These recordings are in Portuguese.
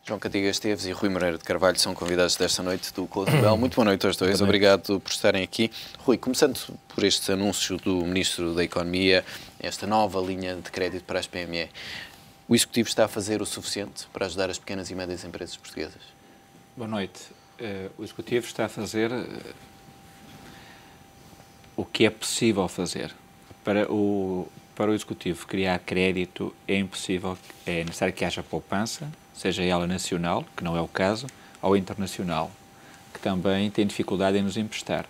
João Cantigas Esteves e Rui Moreira de Carvalho são convidados desta noite do Close the Bell. Muito boa noite aos dois, obrigado por estarem aqui. Rui, começando por estes anúncios do Ministro da Economia, esta nova linha de crédito para as PME, o Executivo está a fazer o suficiente para ajudar as pequenas e médias empresas portuguesas? Boa noite. O Executivo está a fazer o que é possível fazer. Para o Executivo criar crédito é impossível, é necessário que haja poupança, seja ela nacional, que não é o caso, ou internacional, que também tem dificuldade em nos emprestar.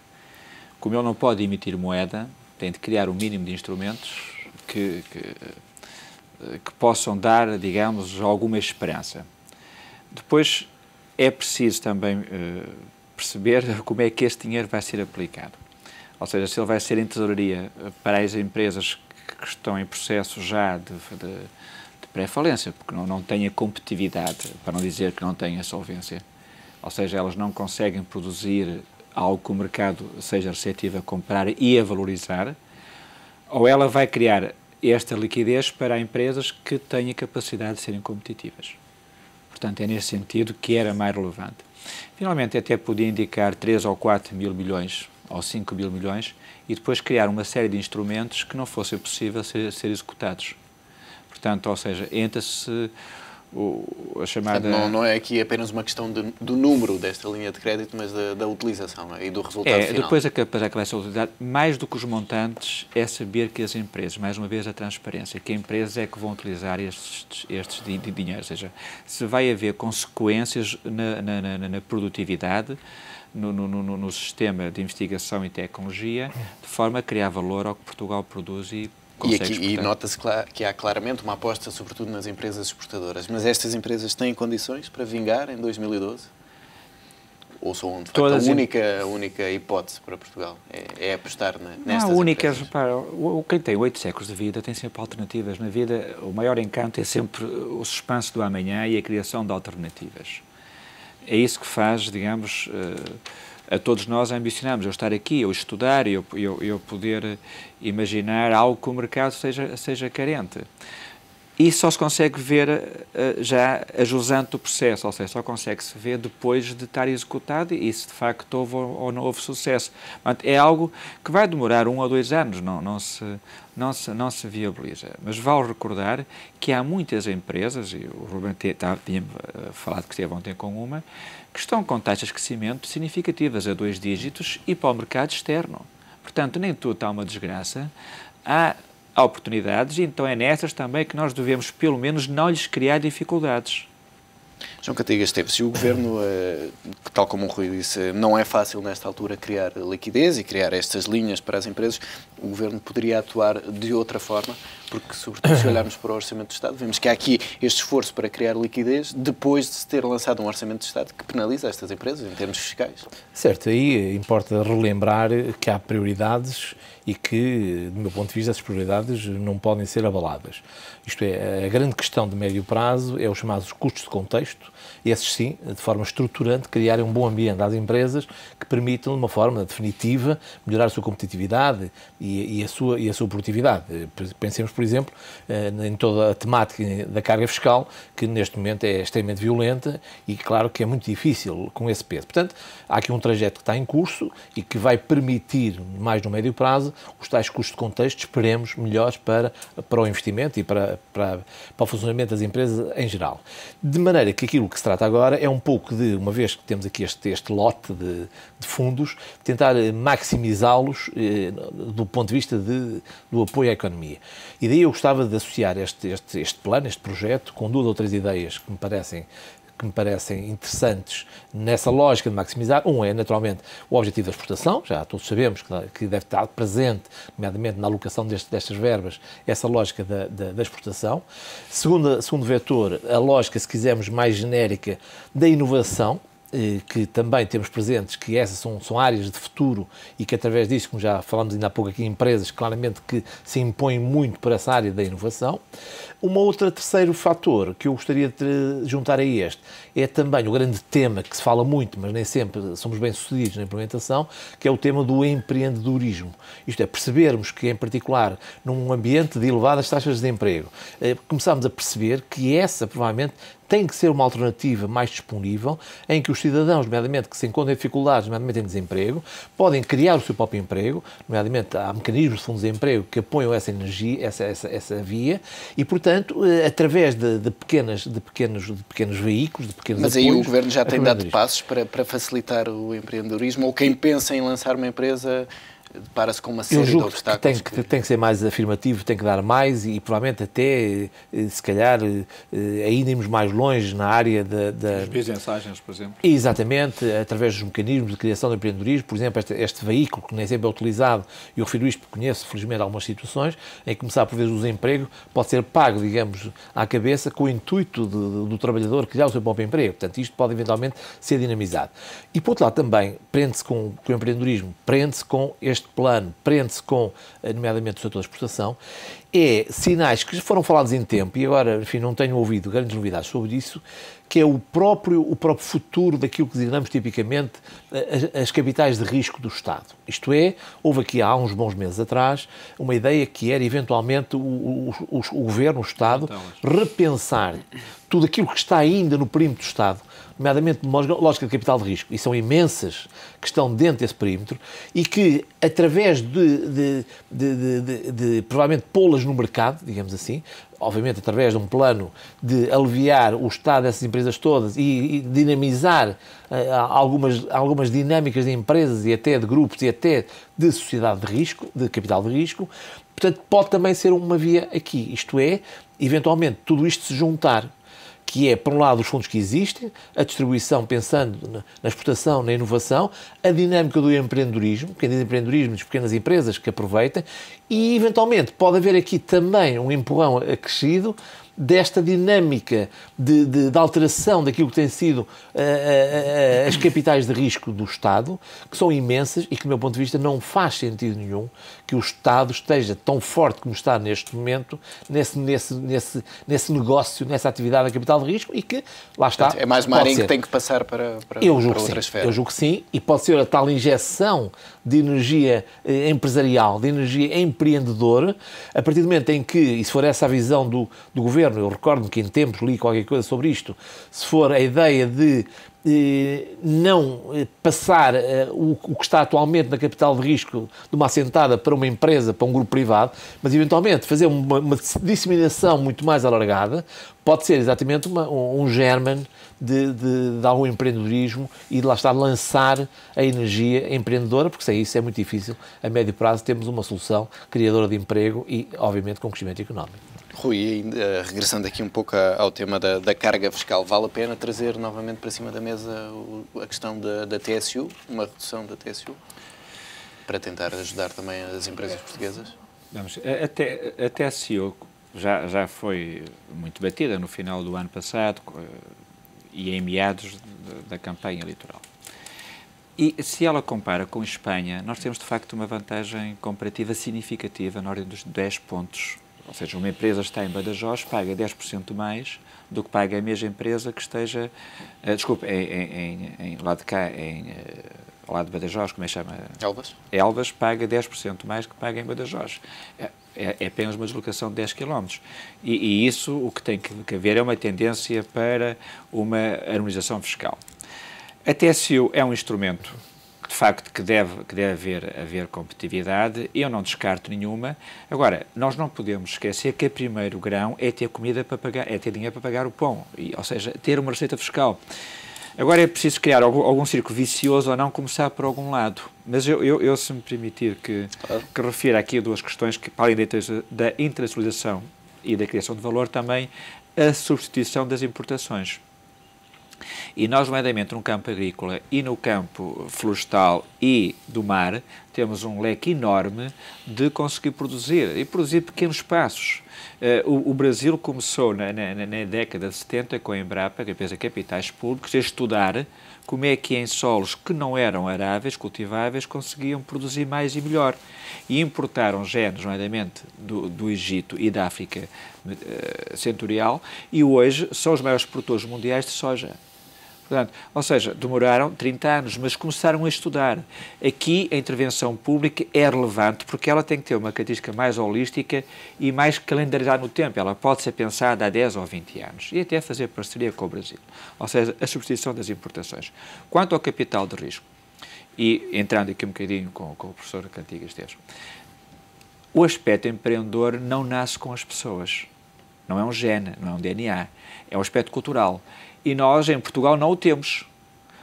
Como ele não pode emitir moeda, tem de criar um mínimo de instrumentos que possam dar, digamos, alguma esperança. Depois é preciso também perceber como é que este dinheiro vai ser aplicado. Ou seja, se ele vai ser em tesouraria para as empresas que estão em processo já de pré-falência, porque não têm a competitividade, para não dizer que não têm a solvência. Ou seja, elas não conseguem produzir algo que o mercado seja receptivo a comprar e a valorizar, ou ela vai criar esta liquidez para empresas que têm a capacidade de serem competitivas. Portanto, é nesse sentido que era mais relevante. Finalmente, até podia indicar 3 ou 4 mil milhões ou 5 mil milhões e depois criar uma série de instrumentos que não fosse possível ser executados. Portanto, ou seja, entra-se a chamada... Portanto, não é aqui apenas uma questão do número desta linha de crédito, mas da utilização e do resultado final. Depois a capacidade que vai ser utilizada, mais do que os montantes, é saber que as empresas, mais uma vez a transparência, que as empresas é que vão utilizar estes dinheiro, ou seja, se vai haver consequências na produtividade, no sistema de investigação e tecnologia, de forma a criar valor ao que Portugal produz e nota-se que há claramente uma aposta, sobretudo nas empresas exportadoras. Mas estas empresas têm condições para vingar em 2012? Ou são, de facto, a única hipótese para Portugal? É apostar nestas empresas? Quem tem 8 séculos de vida tem sempre alternativas. Na vida, o maior encanto é sempre o suspense do amanhã e a criação de alternativas. É isso que faz, digamos, a todos nós ambicionamos, eu estar aqui, eu estudar, eu poder imaginar algo que o mercado seja carente. Isso só se consegue ver já ajusante do processo, ou seja, só consegue-se ver depois de estar executado e se de facto houve ou não houve sucesso. É algo que vai demorar 1 ou 2 anos, não se viabiliza. Mas vale recordar que há muitas empresas, e o Ruben tinha falado que esteve ontem com uma, que estão com taxas de crescimento significativas a 2 dígitos e para o mercado externo. Portanto, nem tudo está uma desgraça. Há oportunidades e então é nessas também que nós devemos, pelo menos, não lhes criar dificuldades. João Cantigas Esteves, se o Governo, tal como o Rui disse, não é fácil nesta altura criar liquidez e criar estas linhas para as empresas, o Governo poderia atuar de outra forma, porque, sobretudo, se olharmos para o Orçamento de Estado, vemos que há aqui este esforço para criar liquidez depois de se ter lançado um Orçamento de Estado que penaliza estas empresas em termos fiscais. Certo, aí importa relembrar que há prioridades e que, do meu ponto de vista, essas prioridades não podem ser abaladas. Isto é, a grande questão de médio prazo é os chamados custos de contexto, esses sim, de forma estruturante, criarem um bom ambiente às empresas que permitam, de uma forma definitiva, melhorar a sua competitividade e a sua produtividade. Pensemos, por exemplo, em toda a temática da carga fiscal, que neste momento é extremamente violenta e claro que é muito difícil com esse peso. Portanto, há aqui um trajeto que está em curso e que vai permitir, mais no médio prazo, os tais custos de contexto, esperemos, melhores para o investimento e para o funcionamento das empresas em geral. De maneira que aquilo que se trata agora é um pouco de, uma vez que temos aqui este lote de fundos, tentar maximizá-los do ponto de vista do apoio à economia. E daí eu gostava de associar este plano, este projeto, com 2 ou 3 ideias que me parecem interessantes nessa lógica de maximizar. Um é, naturalmente, o objetivo da exportação, já todos sabemos que deve estar presente, nomeadamente na alocação destas verbas, essa lógica da exportação. Segundo vetor, a lógica, se quisermos, mais genérica da inovação, que também temos presentes que essas são áreas de futuro e que através disso, como já falamos ainda há pouco aqui, empresas claramente que se impõem muito para essa área da inovação. Terceiro fator que eu gostaria de juntar a este é também o grande tema que se fala muito, mas nem sempre somos bem-sucedidos na implementação, que é o tema do empreendedorismo. Isto é, percebermos que, em particular, num ambiente de elevadas taxas de emprego, começamos a perceber que essa, provavelmente, tem que ser uma alternativa mais disponível, em que os cidadãos, nomeadamente, que se encontram em dificuldades, nomeadamente em desemprego, podem criar o seu próprio emprego, nomeadamente há mecanismos de fundos de emprego que apoiam essa energia, essa via, e, portanto, através de pequenos veículos, de pequenos Mas apoios... aí o Governo já tem dado passos para facilitar o empreendedorismo, ou quem pensa em lançar uma empresa depara-se com uma série de obstáculos. Tem que ser mais afirmativo, tem que dar mais e provavelmente até, se calhar, ainda irmos mais longe na área As business, por exemplo. Exatamente, através dos mecanismos de criação de empreendedorismo, por exemplo, este veículo que nem sempre é utilizado, e eu refiro isto porque conheço, felizmente, algumas situações, em que começar por vezes o desemprego pode ser pago, digamos, à cabeça, com o intuito do trabalhador criar o seu próprio emprego. Portanto, isto pode eventualmente ser dinamizado. E, por outro lado, também, prende-se com o empreendedorismo, prende-se com este plano, prende-se com, nomeadamente, o setor da exportação, sinais que foram falados em tempo e agora, enfim, não tenho ouvido grandes novidades sobre isso, que é o próprio futuro daquilo que designamos tipicamente as capitais de risco do Estado. Isto é, houve aqui há uns bons meses atrás uma ideia que era eventualmente o Governo, o Estado, repensar tudo aquilo que está ainda no perímetro do Estado, nomeadamente numa lógica de capital de risco, e são imensas que estão dentro desse perímetro, e que, através de provavelmente pô-las no mercado, digamos assim, obviamente através de um plano de aliviar o estado dessas empresas todas e dinamizar algumas dinâmicas de empresas e até de grupos e até de sociedade de risco, de capital de risco, portanto, pode também ser uma via aqui, isto é, eventualmente, tudo isto se juntar, que é, por um lado, os fundos que existem, a distribuição pensando na exportação, na inovação, a dinâmica do empreendedorismo, quem diz empreendedorismo, das pequenas empresas que aproveitem, e, eventualmente, pode haver aqui também um empurrão acrescido desta dinâmica de alteração daquilo que tem sido as capitais de risco do Estado, que são imensas e que, do meu ponto de vista, não faz sentido nenhum que o Estado esteja tão forte como está neste momento nesse negócio, nessa atividade da capital de risco e que, lá está... É mais uma área em que tem que passar para outras esferas. Eu julgo que sim, e pode ser a tal injeção de energia empresarial, de energia empreendedora, a partir do momento em que, e se for essa a visão do Governo, eu recordo que em tempos li qualquer coisa sobre isto, se for a ideia de não passar o que está atualmente na capital de risco de uma assentada para uma empresa, para um grupo privado, mas eventualmente fazer uma disseminação muito mais alargada, pode ser exatamente um germen de algum empreendedorismo e de lá estar lançar a energia empreendedora, porque sem isso é muito difícil, a médio prazo, temos uma solução criadora de emprego e, obviamente, com crescimento económico. Rui, regressando aqui um pouco ao tema da carga fiscal, vale a pena trazer novamente para cima da mesa a questão da TSU, uma redução da TSU, para tentar ajudar também as empresas portuguesas? Vamos, a TSU já foi muito batida no final do ano passado e em meados da campanha eleitoral. E se ela compara com Espanha, nós temos de facto uma vantagem comparativa significativa na ordem dos 10 pontos. Ou seja, uma empresa está em Badajoz, paga 10% mais do que paga a mesma empresa que esteja, em lado de cá, ao lado de Badajoz, como é que chama? Elvas, paga 10% mais do que paga em Badajoz. É apenas uma deslocação de 10 km. E isso, o que tem que haver é uma tendência para uma harmonização fiscal. A TSU é um instrumento de facto que deve haver competitividade, eu não descarto nenhuma. Agora, nós não podemos esquecer que o primeiro grão é ter comida para pagar, é ter dinheiro para pagar o pão, ou seja, ter uma receita fiscal. Agora é preciso criar algum círculo vicioso ou não, começar por algum lado. Mas eu se me permitir que refira aqui a duas questões, que para além da internacionalização e da criação de valor, também a substituição das importações. E nós, nomeadamente, no campo agrícola e no campo florestal e do mar, temos um leque enorme de conseguir produzir, e produzir pequenos espaços. O Brasil começou na década de 70 com a Embrapa, a empresa de capitais públicos, a estudar como é que em solos que não eram aráveis, cultiváveis, conseguiam produzir mais e melhor. E importaram géneros, nomeadamente, do Egito e da África Centurial, e hoje são os maiores produtores mundiais de soja. Portanto, ou seja, demoraram 30 anos, mas começaram a estudar. Aqui a intervenção pública é relevante porque ela tem que ter uma característica mais holística e mais calendarizada no tempo. Ela pode ser pensada há 10 ou 20 anos e até fazer parceria com o Brasil. Ou seja, a substituição das importações. Quanto ao capital de risco, e entrando aqui um bocadinho com o professor Cantigas Teves, o aspecto empreendedor não nasce com as pessoas. Não é um gene, não é um DNA. É um aspecto cultural. E nós, em Portugal, não o temos.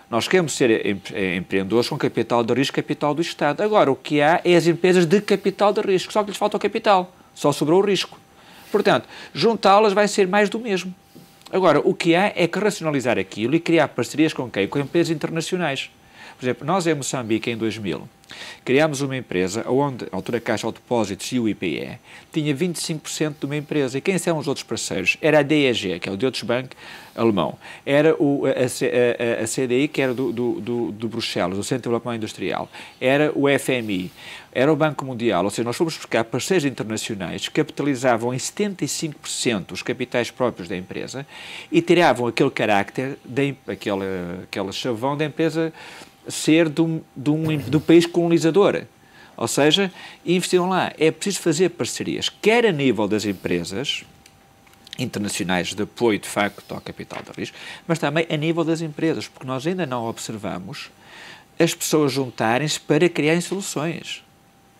Nós queremos ser empreendedores com capital de risco, capital do Estado. Agora, o que há é as empresas de capital de risco, só que lhes falta o capital, só sobrou o risco. Portanto, juntá-las vai ser mais do mesmo. Agora, o que há é que racionalizar aquilo e criar parcerias com quem? Com empresas internacionais. Por exemplo, nós em Moçambique, em 2000, criámos uma empresa onde a altura Caixa de Depósitos e o IPE tinha 25% de uma empresa. E quem são os outros parceiros? Era a DEG, que é o Deutsche Bank alemão. Era a CDI, que era do Bruxelas, o Centro de Desenvolvimento Industrial. Era o FMI. Era o Banco Mundial. Ou seja, nós fomos buscar parceiros internacionais que capitalizavam em 75% os capitais próprios da empresa e tiravam aquele carácter, aquele chavão da empresa ser do país colonizador. Ou seja, investiram lá. É preciso fazer parcerias, quer a nível das empresas internacionais de apoio, de facto, ao capital de risco, mas também a nível das empresas, porque nós ainda não observamos as pessoas juntarem-se para criarem soluções.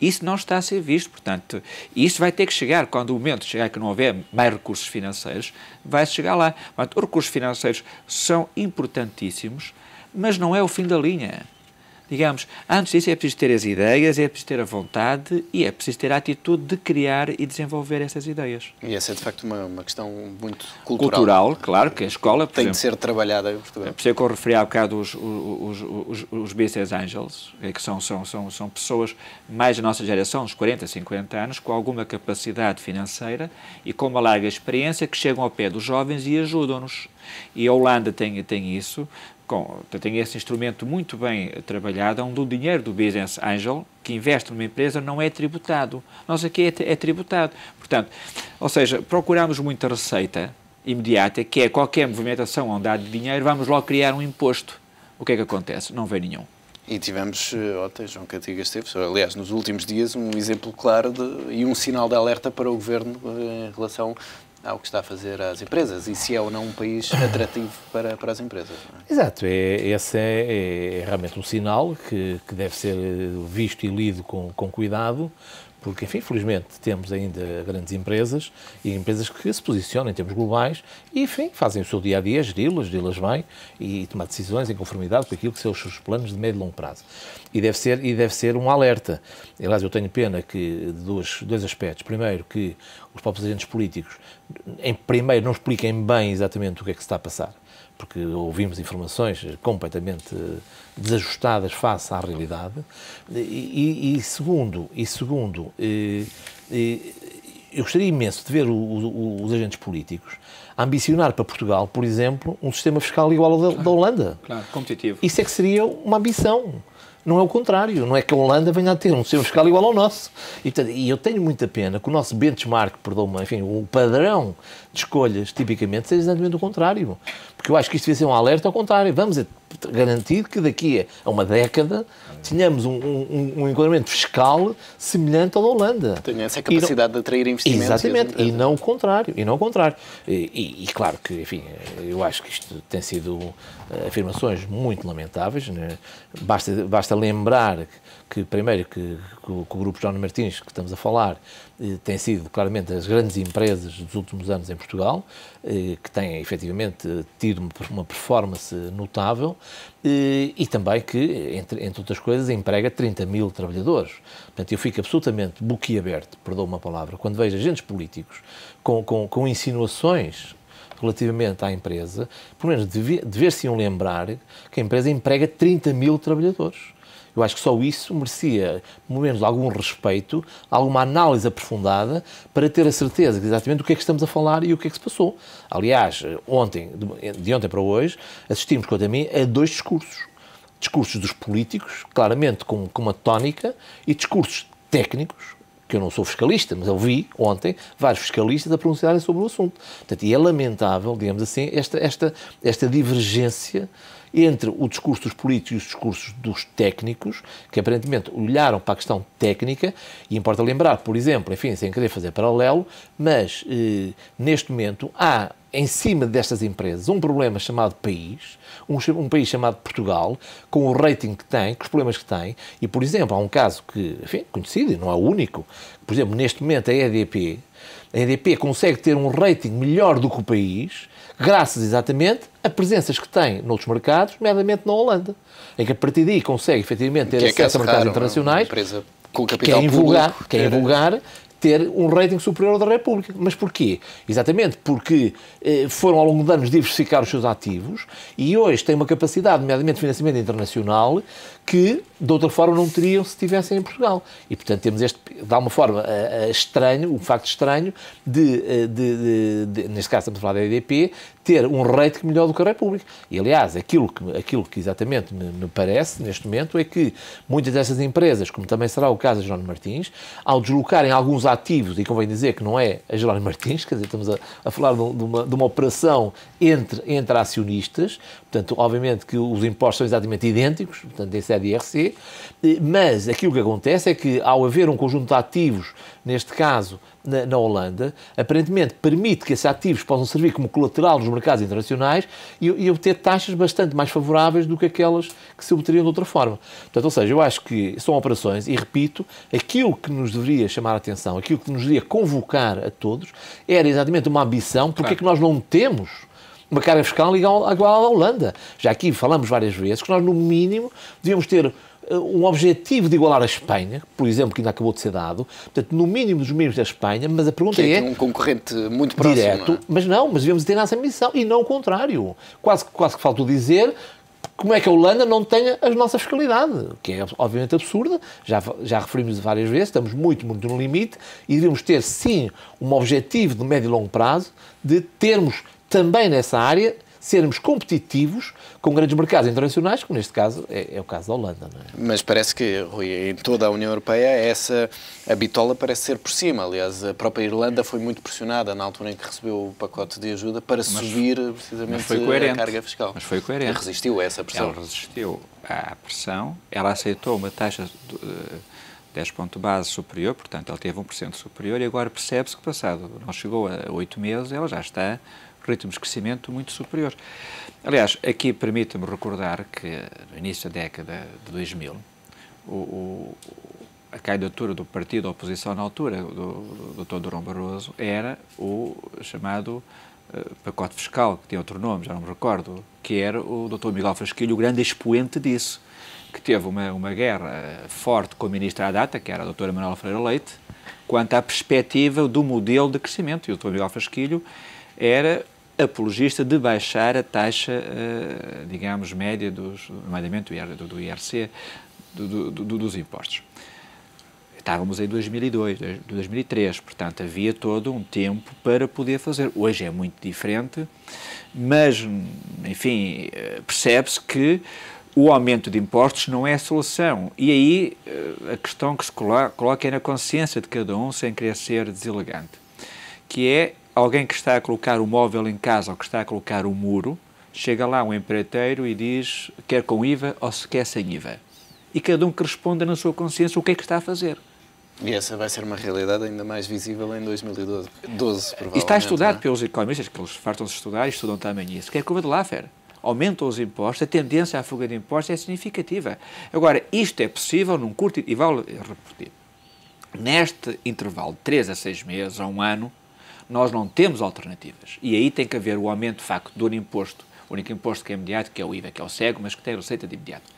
Isso não está a ser visto, portanto, isso vai ter que chegar, quando o momento chegar que não houver mais recursos financeiros, vai chegar lá. Portanto, os recursos financeiros são importantíssimos, mas não é o fim da linha. Digamos, antes disso é preciso ter as ideias, é preciso ter a vontade e é preciso ter a atitude de criar e desenvolver essas ideias. E essa é, de facto, uma questão muito cultural. Cultural, claro, que a escola... Tem de ser trabalhada em Portugal. Por isso que eu referi há bocado os Business Angels, que são pessoas mais da nossa geração, uns 40, 50 anos, com alguma capacidade financeira e com uma larga experiência, que chegam ao pé dos jovens e ajudam-nos. E a Holanda tem isso... Tem esse instrumento muito bem trabalhado, onde o dinheiro do Business Angel, que investe numa empresa, não é tributado. Nós aqui é tributado. Portanto, ou seja, procuramos muita receita imediata, que é qualquer movimentação onde há dinheiro, vamos logo criar um imposto. O que é que acontece? Não vem nenhum. E tivemos, ontem, João Cantigas Teves, aliás, nos últimos dias, um exemplo claro e um sinal de alerta para o Governo em relação ao que está a fazer às empresas e se é ou não um país atrativo para as empresas. Não é? Exato, esse é realmente um sinal que deve ser visto e lido com cuidado, porque, enfim, felizmente temos ainda grandes empresas e empresas que se posicionam em termos globais e, enfim, fazem o seu dia-a-dia, geri-las bem e tomar decisões em conformidade com aquilo que são os seus planos de médio e longo prazo. E deve ser um alerta. Aliás, eu tenho pena que dois aspectos. Primeiro, que os próprios agentes políticos, primeiro, não expliquem bem exatamente o que é que se está a passar, porque ouvimos informações completamente desajustadas face à realidade. E segundo, eu gostaria imenso de ver os agentes políticos ambicionar para Portugal, por exemplo, um sistema fiscal igual ao da Holanda. Claro, competitivo. Isso é que seria uma ambição. Não é o contrário, não é que a Holanda venha a ter um sistema fiscal igual ao nosso. E eu tenho muita pena que o nosso benchmark, enfim, o padrão de escolhas, tipicamente, seja exatamente o contrário. Porque eu acho que isto devia ser um alerta ao contrário. Vamos garantir que daqui a uma década tenhamos um enquadramento fiscal semelhante ao da Holanda. Tem essa capacidade de atrair investimentos. Exatamente, e não o contrário. E claro que, enfim, eu acho que isto tem sido afirmações muito lamentáveis, né? Basta lembrar que primeiro que o Grupo Jerónimo Martins, que estamos a falar, tem sido claramente as grandes empresas dos últimos anos em Portugal, que têm efetivamente tido uma performance notável e também que, entre outras coisas, emprega 30 mil trabalhadores. Portanto, eu fico absolutamente boquiaberto, perdoa uma palavra, quando vejo agentes políticos com insinuações relativamente à empresa, pelo menos dever-se-iam lembrar que a empresa emprega 30 mil trabalhadores. Eu acho que só isso merecia, pelo menos, algum respeito, alguma análise aprofundada para ter a certeza de exatamente do que é que estamos a falar e o que é que se passou. Aliás, de ontem para hoje, assistimos, quanto a mim, a dois discursos. Discursos dos políticos, claramente com uma tónica, e discursos técnicos, que eu não sou fiscalista, mas eu vi ontem vários fiscalistas a pronunciarem sobre o assunto. Portanto, e é lamentável, digamos assim, esta divergência entre o discurso dos políticos e os discursos dos técnicos, que aparentemente olharam para a questão técnica, e importa lembrar, por exemplo, enfim, sem querer fazer paralelo, mas neste momento há, em cima destas empresas, um problema chamado país, um país chamado Portugal, com o rating que tem, com os problemas que tem, e, por exemplo, há um caso que, enfim, conhecido, e não é o único, por exemplo, neste momento a EDP consegue ter um rating melhor do que o país, graças exatamente a presenças que tem noutros mercados, nomeadamente na Holanda, em que a partir daí consegue efetivamente ter acesso a mercados internacionais, com capital público, que é invulgar ter um rating superior ao da República. Mas porquê? Exatamente porque foram ao longo de anos diversificar os seus ativos e hoje têm uma capacidade, nomeadamente de financiamento internacional, que de outra forma não teriam se estivessem em Portugal. E, portanto, temos este, de alguma forma, estranho, um facto estranho neste caso estamos a falar da EDP, ter um rating melhor do que a República. E, aliás, aquilo que exatamente me parece, neste momento, é que muitas dessas empresas, como também será o caso da Jerónimo Martins, ao deslocarem alguns ativos, e convém dizer que não é a Jerónimo Martins, quer dizer, estamos a falar de uma operação entre acionistas, portanto, obviamente que os impostos são exatamente idênticos, portanto, esse é de IRC, mas aquilo que acontece é que, ao haver um conjunto de ativos, neste caso, na Holanda, aparentemente permite que esses ativos possam servir como colateral nos mercados internacionais e obter taxas bastante mais favoráveis do que aquelas que se obteriam de outra forma. Portanto, ou seja, eu acho que são operações, e repito, aquilo que nos deveria chamar a atenção, aquilo que nos deveria convocar a todos, era exatamente uma ambição, porque é que nós não temos uma carga fiscal igual à Holanda. Já aqui falamos várias vezes que nós, no mínimo, devíamos ter um objetivo de igualar a Espanha, por exemplo, que ainda acabou de ser dado, portanto, no mínimo dos mínimos da Espanha, mas a pergunta é um concorrente muito próximo, direto, mas devemos ter essa missão, e não o contrário. Quase que faltou dizer como é que a Holanda não tem a nossa fiscalidade, que é obviamente absurda, já referimos várias vezes, estamos muito, muito no limite, e devemos ter, sim, um objetivo de médio e longo prazo de termos também nessa área, sermos competitivos com grandes mercados internacionais, como neste caso é o caso da Holanda. Não é? Mas parece que, Rui, em toda a União Europeia a bitola parece ser por cima. Aliás, a própria Irlanda foi muito pressionada na altura em que recebeu o pacote de ajuda para subir precisamente a carga fiscal. Mas foi coerente. Ela resistiu a essa pressão. Ela resistiu à pressão, ela aceitou uma taxa de 10 pontos base superior, portanto, ela teve 1% superior e agora percebe-se que passado, não chegou a 8 meses, ela já está ritmos de crescimento muito superiores. Aliás, aqui permite-me recordar que no início da década de 2000, a candidatura do partido da oposição na altura, do Dr. Durão Barroso, era o chamado pacote fiscal, que tinha outro nome, já não me recordo, que era o Dr. Miguel Fasquilho, o grande expoente disso, que teve uma guerra forte com a ministra à data, que era a Dra. Manuela Freire Leite, quanto à perspectiva do modelo de crescimento. E o Dr. Miguel Fasquilho era apologista de baixar a taxa, digamos, média nomeadamente do IRC, dos impostos. Estávamos em 2002, 2003, portanto, havia todo um tempo para poder fazer. Hoje é muito diferente, mas, enfim, percebe-se que o aumento de impostos não é a solução. E aí a questão que se coloca é na consciência de cada um, sem querer ser deselegante, que é alguém que está a colocar o móvel em casa ou que está a colocar o muro, chega lá um empreiteiro e diz quer com IVA ou se quer sem IVA. E cada um que responda na sua consciência o que é que está a fazer. E essa vai ser uma realidade ainda mais visível em 2012, provavelmente. E está estudado pelos economistas, que eles fartam-se de estudar e estudam também isso, que é curva de Laffer. Aumentam os impostos, a tendência à fuga de impostos é significativa. Agora, isto é possível num curto... E vale repetir. Neste intervalo de 3 a 6 meses, a um ano, nós não temos alternativas. E aí tem que haver o aumento, de facto, do imposto. O único imposto que é imediato, que é o IVA, que é o cego, mas que tem receita de imediato.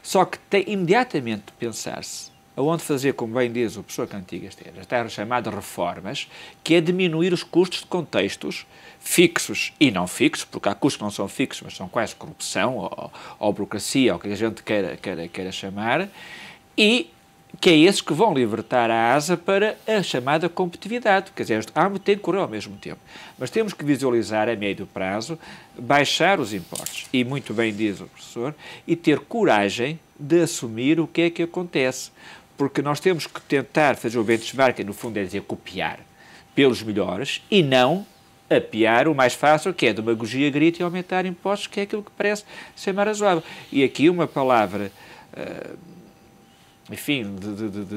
Só que tem imediatamente de pensar-se aonde fazer, como bem diz o professor Cantigas Tejas, está chamada reformas, que é diminuir os custos de contextos fixos e não fixos, porque há custos que não são fixos, mas são quase corrupção ou burocracia, ou o que a gente queira chamar, e que é esses que vão libertar a asa para a chamada competitividade. Quer dizer, ambos têm que correr ao mesmo tempo. Mas temos que visualizar a médio prazo, baixar os impostos, e muito bem diz o professor, e ter coragem de assumir o que é que acontece. porque nós temos que tentar fazer o benchmarking, no fundo é dizer copiar pelos melhores e não apiar o mais fácil, que é demagogia, grito e aumentar impostos, que é aquilo que parece ser mais razoável. E aqui uma palavra, enfim,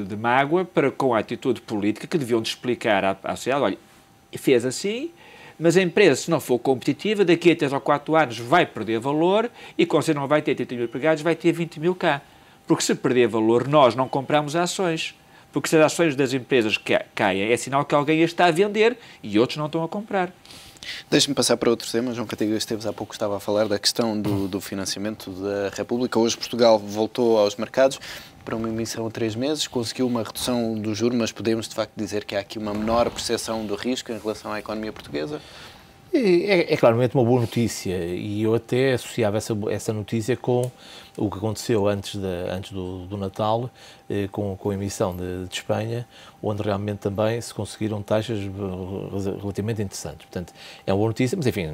de mágoa para com a atitude política que deviam de explicar à sociedade, olha, fez assim, mas a empresa, se não for competitiva, daqui a 3 ou 4 anos vai perder valor e, quando você não vai ter 30 mil empregados, vai ter 20 mil cá. Porque se perder valor, nós não compramos ações. Porque se as ações das empresas caem, é sinal que alguém as está a vender e outros não estão a comprar. Deixe-me passar para outros temas. João Cantigas Esteves há pouco estava a falar da questão do financiamento da República. Hoje Portugal voltou aos mercados para uma emissão a 3 meses, conseguiu uma redução do juro, mas podemos de facto dizer que há aqui uma menor percepção do risco em relação à economia portuguesa? É claramente uma boa notícia e eu até associava essa notícia com o que aconteceu antes do Natal, com a emissão de Espanha, onde realmente também se conseguiram taxas relativamente interessantes. Portanto, é uma boa notícia, mas enfim,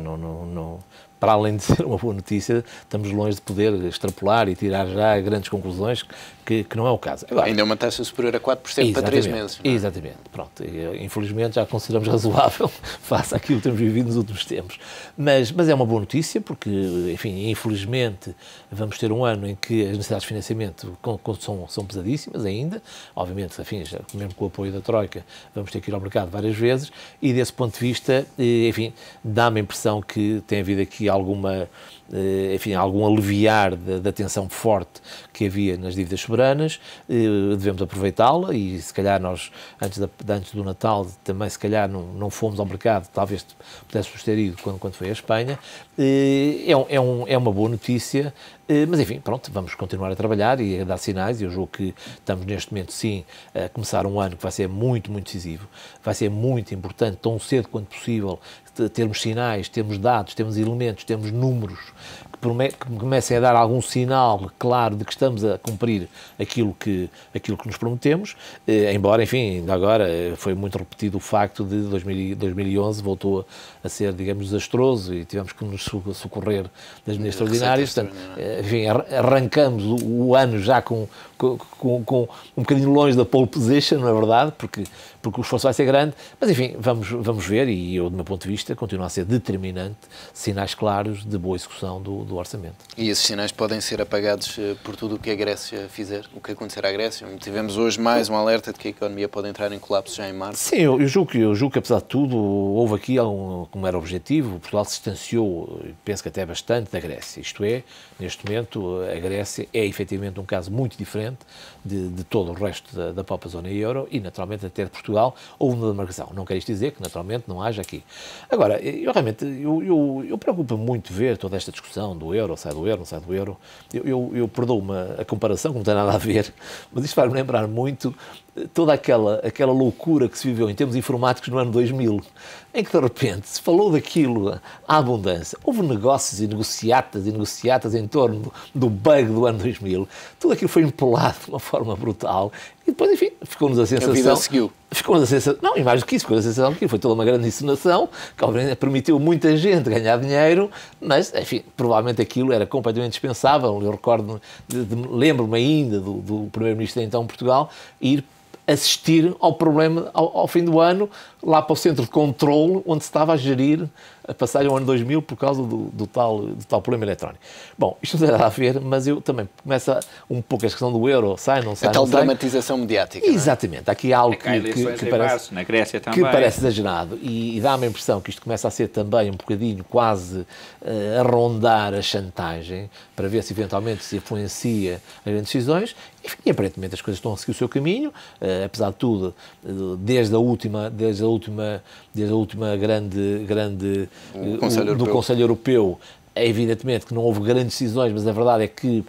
para além de ser uma boa notícia, estamos longe de poder extrapolar e tirar já grandes conclusões, que não é o caso. Agora, ainda é uma taxa superior a 4% para 3 meses. Não é? Exatamente. Pronto. Infelizmente já consideramos razoável face àquilo que temos vivido nos últimos tempos. Mas é uma boa notícia porque, enfim, infelizmente vamos ter um ano em que as necessidades de financiamento são pesadíssimas ainda. Obviamente, enfim, já, mesmo com o apoio da Troika, vamos ter que ir ao mercado várias vezes e, desse ponto de vista, enfim, dá-me a impressão que tem havido aqui algum aliviar da tensão forte que havia nas dívidas soberanas, devemos aproveitá-la e se calhar nós, antes do Natal, também se calhar não fomos ao mercado, talvez pudéssemos ter ido quando foi a Espanha. É uma boa notícia, mas enfim, pronto, vamos continuar a trabalhar e a dar sinais, e eu julgo que estamos neste momento sim a começar um ano que vai ser muito, muito decisivo, vai ser muito importante, tão cedo quanto possível, termos sinais, termos dados, temos elementos, temos números que comecem a dar algum sinal claro de que estamos a cumprir aquilo que nos prometemos, embora, enfim, ainda agora foi muito repetido o facto de 2011 voltou a ser, digamos, desastroso e tivemos que nos socorrer das medidas extraordinárias. Portanto, enfim, arrancamos o ano já com um bocadinho longe da pole position, não é verdade, porque o esforço vai ser grande, mas enfim, vamos ver, e eu, do meu ponto de vista, continuo a ser determinante sinais claros de boa execução do orçamento. E esses sinais podem ser apagados por tudo o que a Grécia fizer, o que acontecer à Grécia? Tivemos hoje mais um alerta de que a economia pode entrar em colapso já em março. Sim, eu julgo que apesar de tudo, houve aqui, como era o objetivo, Portugal se distanciou, penso que até bastante, da Grécia. Isto é, neste momento, a Grécia é efetivamente um caso muito diferente de todo o resto da própria zona euro e, naturalmente, até de Portugal, houve uma demarcação. Não quer isto dizer que, naturalmente, não haja aqui. Agora, eu preocupo-me muito ver toda esta discussão do euro, sai do euro, não sai do euro. Eu perdoo-me a comparação, que não tem nada a ver, mas isto vai-me lembrar muito toda aquela loucura que se viveu em termos informáticos no ano 2000, em que de repente se falou daquilo à abundância. Houve negócios e negociatas em torno do bug do ano 2000. Tudo aquilo foi empolado de uma forma brutal e depois, enfim, ficou-nos a sensação... A vida seguiu. Ficou-nos a sensação... Não, e mais do que isso, ficou a sensação que foi toda uma grande encenação, que obviamente permitiu muita gente ganhar dinheiro, mas, enfim, provavelmente aquilo era completamente dispensável. Eu recordo, lembro-me ainda do primeiro-ministro de então de Portugal ir assistir ao problema ao fim do ano, lá para o centro de controle, onde se estava a gerir a passagem ao ano 2000 por causa do tal problema eletrónico. Bom, isto não tem nada a ver, mas eu também começo um pouco a questão do euro, sai, não sai, a tal dramatização mediática. Exatamente, não é? aqui há algo que parece, março, na Grécia também, que parece exagerado e dá-me a impressão que isto começa a ser também um bocadinho quase a rondar a chantagem para ver se eventualmente se influencia as grandes decisões. E aparentemente as coisas estão a seguir o seu caminho, apesar de tudo, desde a última grande do Conselho Europeu, é evidentemente que não houve grandes decisões, mas a verdade é que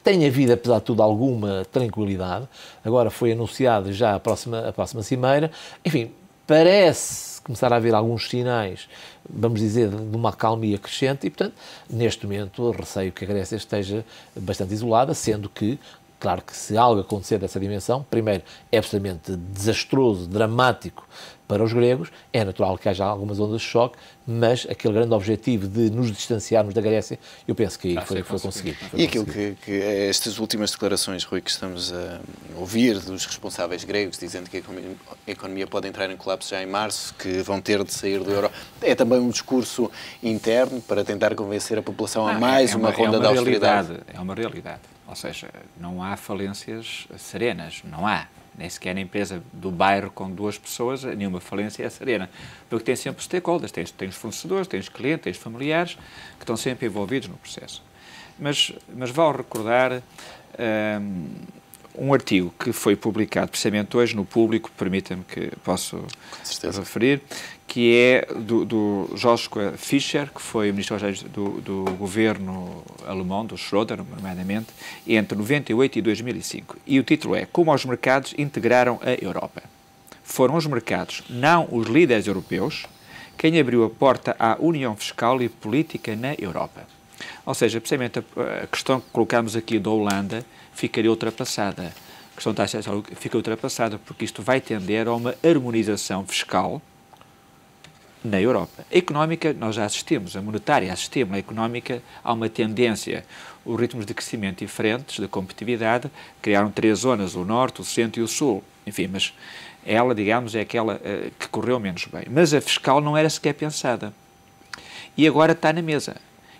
tem havido, apesar de tudo, alguma tranquilidade. Agora foi anunciada já a próxima cimeira. Enfim, parece começar a haver alguns sinais, vamos dizer, de uma acalmia crescente e, portanto, neste momento, receio que a Grécia esteja bastante isolada, sendo que Claro que se algo acontecer dessa dimensão, primeiro, é absolutamente desastroso, dramático para os gregos, é natural que haja algumas ondas de choque, mas aquele grande objetivo de nos distanciarmos da Grécia, eu penso que foi conseguido. E aquilo que estas últimas declarações, Rui, que estamos a ouvir dos responsáveis gregos, dizendo que a economia pode entrar em colapso já em março, que vão ter de sair do euro, é também um discurso interno para tentar convencer a população a mais uma ronda de austeridade? É uma realidade. Ou seja, não há falências serenas, não há. Nem sequer na empresa do bairro com 2 pessoas, nenhuma falência é serena. Porque tem sempre stakeholders, tem os fornecedores, tem os clientes, tem os familiares, que estão sempre envolvidos no processo. Mas vale recordar um artigo que foi publicado precisamente hoje no Público, permita-me que posso referir, que é do Joschka Fischer, que foi ministro do governo alemão, do Schröder, nomeadamente, entre 98 e 2005. E o título é Como os mercados integraram a Europa. Foram os mercados, não os líderes europeus, quem abriu a porta à união fiscal e política na Europa. Ou seja, precisamente a questão que colocamos aqui da Holanda ficaria ultrapassada. A questão da taxa fica ultrapassada porque isto vai tender a uma harmonização fiscal na Europa. A económica, nós já assistimos, a monetária assistimos, a económica há uma tendência, os ritmos de crescimento diferentes, da competitividade, criaram 3 zonas, o Norte, o Centro e o Sul, enfim, mas ela, digamos, é aquela que correu menos bem. Mas a fiscal não era sequer pensada. E agora está na mesa.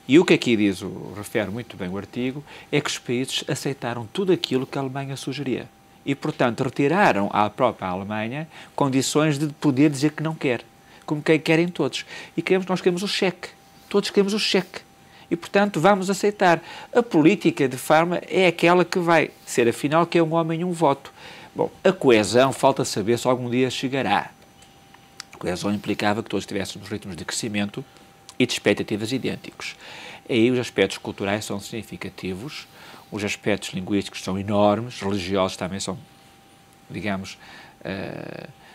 E o que aqui diz, refere muito bem o artigo, é que os países aceitaram tudo aquilo que a Alemanha sugeria. E, portanto, retiraram à própria Alemanha condições de poder dizer que não quer. Como quem querem todos. E nós queremos o cheque. Todos queremos o cheque. E, portanto, vamos aceitar. A política de forma é aquela que vai ser, afinal, que é um homem e um voto. Bom, a coesão, falta saber se algum dia chegará. A coesão implicava que todos tivéssemos ritmos de crescimento e de expectativas idênticos. Aí os aspectos culturais são significativos, os aspectos linguísticos são enormes, religiosos também são, digamos,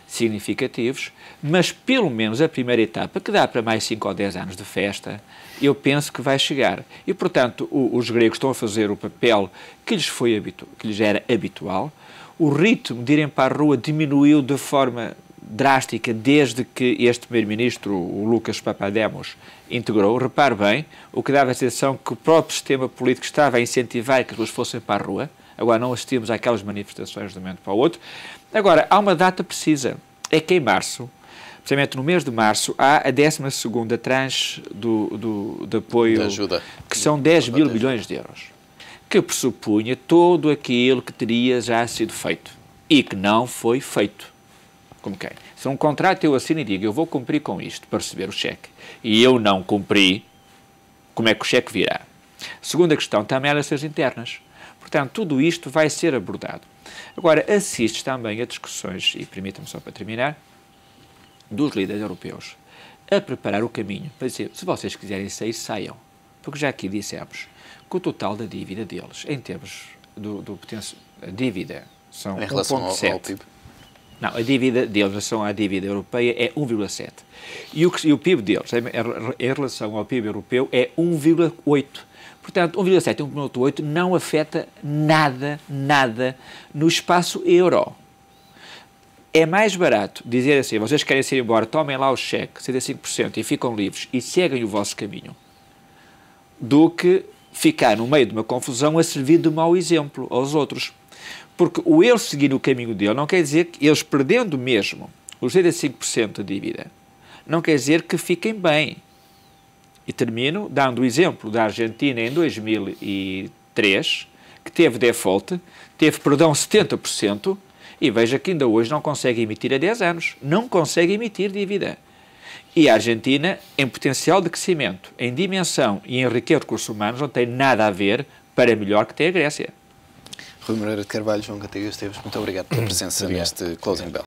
significativos, mas pelo menos a primeira etapa, que dá para mais 5 ou 10 anos de festa, eu penso que vai chegar. E, portanto, os gregos estão a fazer o papel que lhes era habitual. O ritmo de irem para a rua diminuiu de forma drástica desde que este primeiro-ministro, o Lucas Papademos, integrou. Repare bem, o que dava a sensação que o próprio sistema político estava a incentivar que as pessoas fossem para a rua. Agora não assistimos àquelas manifestações de um momento para o outro. Agora, há uma data precisa. É que em março, precisamente no mês de março, há a 12ª tranche de apoio, que são 10 mil milhões de euros, que pressupunha todo aquilo que teria já sido feito e que não foi feito. Como quem? Se um contrato eu assino e digo, eu vou cumprir com isto para receber o cheque, e eu não cumpri, como é que o cheque virá? Segunda questão, também eleições internas. Portanto, tudo isto vai ser abordado. Agora, assiste também a discussões, e permita-me só para terminar, dos líderes europeus, a preparar o caminho para dizer, se vocês quiserem sair, saiam. Porque já aqui dissemos que o total da dívida deles, em termos a dívida, são 1,7. Não, a dívida deles, em relação à dívida europeia, é 1,7. E o PIB deles, em relação ao PIB europeu, é 1,8. Portanto, 1,7 e 1,8 não afeta nada no espaço euro. É mais barato dizer assim, vocês querem sair embora, tomem lá o cheque, 75%, e ficam livres e seguem o vosso caminho, do que ficar no meio de uma confusão a servir de mau exemplo aos outros. Porque o eles seguir o caminho dele não quer dizer que eles perdendo mesmo os 75% de dívida, não quer dizer que fiquem bem. E termino dando o exemplo da Argentina em 2003, que teve default, teve perdão 70%, e veja que ainda hoje não consegue emitir há 10 anos. Não consegue emitir dívida. E a Argentina, em potencial de crescimento, em dimensão e em riqueza de recursos humanos, não tem nada a ver para melhor que tem a Grécia. Rui Moreira de Carvalho, João Cantigas Esteves, muito obrigado pela presença neste Closing Bell.